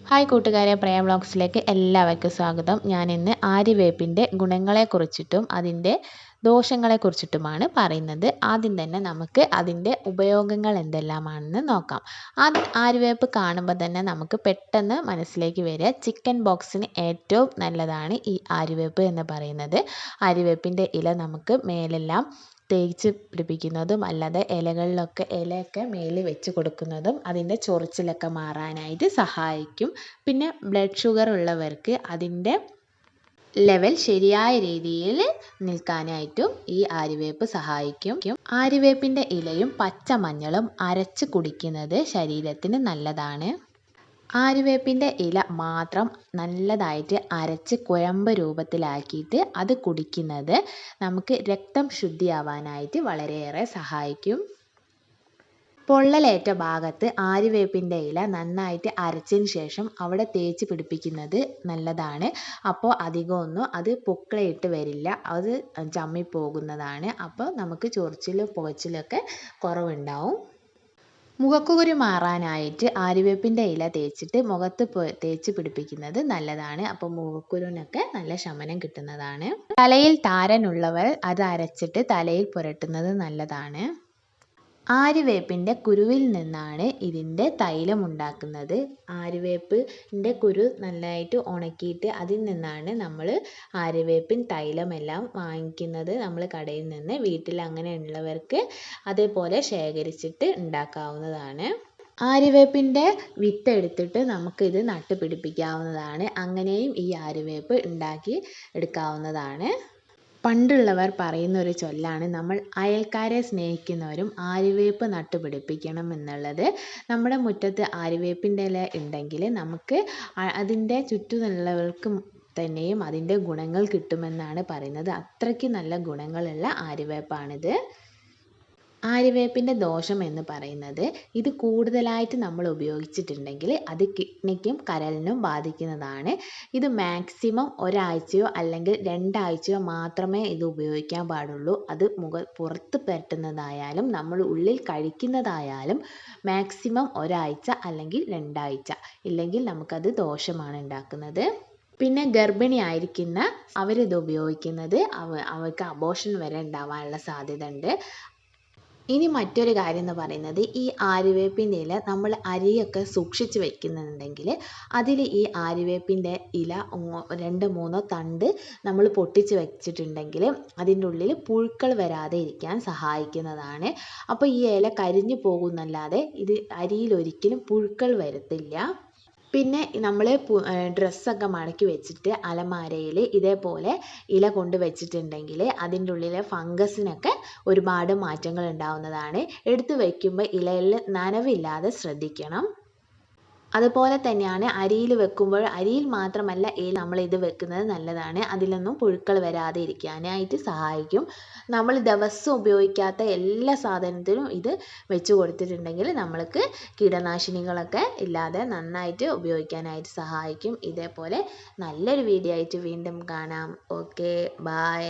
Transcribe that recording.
Hi കൂട്ടുകാരെ, പ്രേം വ്ളോഗ്സിലേക്ക് എല്ലാവർക്കും സ്വാഗതം. ഞാൻ ഇന്ന് ആര്യവേപ്പിൻ്റെ ഗുണങ്ങളെക്കുറിച്ചിട്ടും അതിൻ്റെ ദോഷങ്ങളെക്കുറിച്ചിട്ടുമാണ് പറയുന്നത്. ആദ്യം തന്നെ നമുക്ക് അതിൻ്റെ ഉപയോഗങ്ങൾ എന്തെല്ലാമാണെന്ന് നോക്കാം. ആര്യവേപ്പ് കാണുമ്പോൾ തന്നെ നമുക്ക് പെട്ടെന്ന് മനസ്സിലേക്ക് വരിക ചിക്കൻ ബോക്സിന് ഏറ്റവും നല്ലതാണ് ഈ ആര്യവേപ്പ് എന്ന് പറയുന്നത്. ആര്യവേപ്പിൻ്റെ ഇല നമുക്ക് മേലെല്ലാം തേച്ച് പിടിപ്പിക്കുന്നതും അല്ലാതെ ഇലയൊക്കെ മേലിൽ വെച്ച് കൊടുക്കുന്നതും അതിൻ്റെ ചൊറിച്ചിലൊക്കെ മാറാനായിട്ട് സഹായിക്കും. പിന്നെ ബ്ലഡ് ഷുഗർ ഉള്ളവർക്ക് അതിൻ്റെ ലെവൽ ശരിയായ രീതിയിൽ നിൽക്കാനായിട്ടും ഈ ആര്യവേപ്പ് സഹായിക്കും. ആര്യവേപ്പിൻ്റെ ഇലയും പച്ചമഞ്ഞളും അരച്ച് കുടിക്കുന്നത് ശരീരത്തിന് നല്ലതാണ്. ആര്യവേപ്പിൻ്റെ ഇല മാത്രം നല്ലതായിട്ട് അരച്ച് കുഴമ്പ് രൂപത്തിലാക്കിയിട്ട് അത് കുടിക്കുന്നത് നമുക്ക് രക്തം ശുദ്ധിയാവാനായിട്ട് വളരെയേറെ സഹായിക്കും. പൊള്ളലേറ്റ ഭാഗത്ത് ആര്യവേപ്പിൻ്റെ ഇല നന്നായിട്ട് അരച്ചതിന് ശേഷം അവിടെ തേച്ച് പിടിപ്പിക്കുന്നത് നല്ലതാണ്. അപ്പോൾ അധികമൊന്നും അത് പൊക്കിളയിട്ട് വരില്ല, അത് ചമ്മിപ്പോകുന്നതാണ്. അപ്പോൾ നമുക്ക് ചൊറിച്ചിലും പുകച്ചിലൊക്കെ കുറവുണ്ടാവും. മുഖക്കുരു മാറാനായിട്ട് ആര്യവേപ്പിൻ്റെ ഇല തേച്ചിട്ട് മുഖത്ത് തേച്ച് പിടിപ്പിക്കുന്നത് നല്ലതാണ്. അപ്പോൾ മുഖക്കുരുവിനൊക്കെ നല്ല ശമനം കിട്ടുന്നതാണ്. തലയിൽ താരനുള്ളവർ അത് അരച്ചിട്ട് തലയിൽ പുരട്ടുന്നത് നല്ലതാണ്. ആര്യവേപ്പിൻ്റെ കുരുവിൽ നിന്നാണ് ഇതിൻ്റെ തൈലം ഉണ്ടാക്കുന്നത്. ആര്യവേപ്പിൻ്റെ കുരു നല്ലതായിട്ട് ഉണക്കിയിട്ട് അതിൽ നിന്നാണ് നമ്മൾ ആര്യവേപ്പിൻ തൈലമെല്ലാം വാങ്ങിക്കുന്നത്. നമ്മൾ കടയിൽ നിന്ന് വീട്ടിൽ അങ്ങനെ ഉള്ളവർക്ക് അതേപോലെ ശേഖരിച്ചിട്ട് ഉണ്ടാക്കാവുന്നതാണ്. ആര്യവേപ്പിൻ്റെ വിത്ത് എടുത്തിട്ട് നമുക്കിത് നട്ടുപിടിപ്പിക്കാവുന്നതാണ്. അങ്ങനെയും ഈ ആര്യവേപ്പ് ഉണ്ടാക്കി എടുക്കാവുന്നതാണ്. പണ്ടുള്ളവർ പറയുന്ന ഒരു ചൊല്ലാണ്, നമ്മൾ അയൽക്കാരെ സ്നേഹിക്കുന്നവരും ആര്യവേപ്പ് നട്ടുപിടിപ്പിക്കണം എന്നുള്ളത്. നമ്മുടെ മുറ്റത്ത് ആര്യവേപ്പിൻ്റെ ഇല ഉണ്ടെങ്കിൽ നമുക്ക് അതിൻ്റെ ചുറ്റുമുള്ളവർക്കും തന്നെയും അതിൻ്റെ ഗുണങ്ങൾ കിട്ടുമെന്നാണ് പറയുന്നത്. അത്രയ്ക്ക് നല്ല ഗുണങ്ങളുള്ള ആര്യവേപ്പാണിത്. ആര്യവേപ്പിൻ്റെ ദോഷം എന്ന് പറയുന്നത് ഇത് കൂടുതലായിട്ട് നമ്മൾ ഉപയോഗിച്ചിട്ടുണ്ടെങ്കിൽ അത് കിഡ്നിക്കും കരളിനും ബാധിക്കുന്നതാണ്. ഇത് മാക്സിമം ഒരാഴ്ചയോ അല്ലെങ്കിൽ 2 ആഴ്ചയോ മാത്രമേ ഇത് ഉപയോഗിക്കാൻ പാടുള്ളൂ. അത് പുറത്ത് പുരട്ടുന്നതായാലും നമ്മൾ ഉള്ളിൽ കഴിക്കുന്നതായാലും മാക്സിമം ഒരാഴ്ച അല്ലെങ്കിൽ 2 ആഴ്ച, ഇല്ലെങ്കിൽ നമുക്കത് ദോഷമാണ് ഉണ്ടാക്കുന്നത്. പിന്നെ ഗർഭിണി ആയിരിക്കുന്ന അവരിത് ഉപയോഗിക്കുന്നത് അവർക്ക് അബോർഷൻ വരെ ഉണ്ടാവാനുള്ള സാധ്യത ഉണ്ട്. ഇനി മറ്റൊരു കാര്യം എന്ന് പറയുന്നത്, ഈ ആര്യവേപ്പിൻ്റെ ഇല നമ്മൾ അരിയൊക്കെ സൂക്ഷിച്ച് വെക്കുന്നുണ്ടെങ്കിൽ അതിൽ ഈ ആര്യവേപ്പിൻ്റെ ഇല 2-3 തണ്ട് നമ്മൾ പൊട്ടിച്ച് വെച്ചിട്ടുണ്ടെങ്കിൽ അതിൻ്റെ ഉള്ളിൽ പുഴുക്കൾ വരാതെ ഇരിക്കാൻ സഹായിക്കുന്നതാണ്. അപ്പോൾ ഈ ഇല കരിഞ്ഞു പോകുന്നല്ലാതെ ഇത് അരിയിൽ ഒരിക്കലും പുഴുക്കൾ വരത്തില്ല. പിന്നെ നമ്മൾ ഡ്രസ്സൊക്കെ മടക്കി വെച്ചിട്ട് അലമാരയിൽ ഇതേപോലെ ഇല കൊണ്ട് വെച്ചിട്ടുണ്ടെങ്കിൽ അതിൻ്റെ ഉള്ളിലെ ഫംഗസിനൊക്കെ ഒരുപാട് മാറ്റങ്ങൾ ഉണ്ടാവുന്നതാണ്. എടുത്ത് വയ്ക്കുമ്പോൾ ഇലയിൽ നനവില്ലാതെ ശ്രദ്ധിക്കണം. അതുപോലെ തന്നെയാണ് അരിയിൽ വെക്കുമ്പോൾ, അരിയിൽ മാത്രമല്ല നമ്മൾ ഇത് വെക്കുന്നത് നല്ലതാണ്. അതിലൊന്നും പുഴുക്കൾ വരാതെ ഇരിക്കാനായിട്ട് സഹായിക്കും. നമ്മൾ ദിവസം ഉപയോഗിക്കാത്ത എല്ലാ സാധനത്തിനും ഇത് വെച്ച് കൊടുത്തിട്ടുണ്ടെങ്കിൽ നമ്മൾക്ക് കീടനാശിനികളൊക്കെ ഇല്ലാതെ നന്നായിട്ട് ഉപയോഗിക്കാനായിട്ട് സഹായിക്കും. ഇതേപോലെ നല്ലൊരു വീഡിയോ ആയിട്ട് വീണ്ടും കാണാം. Okay, by.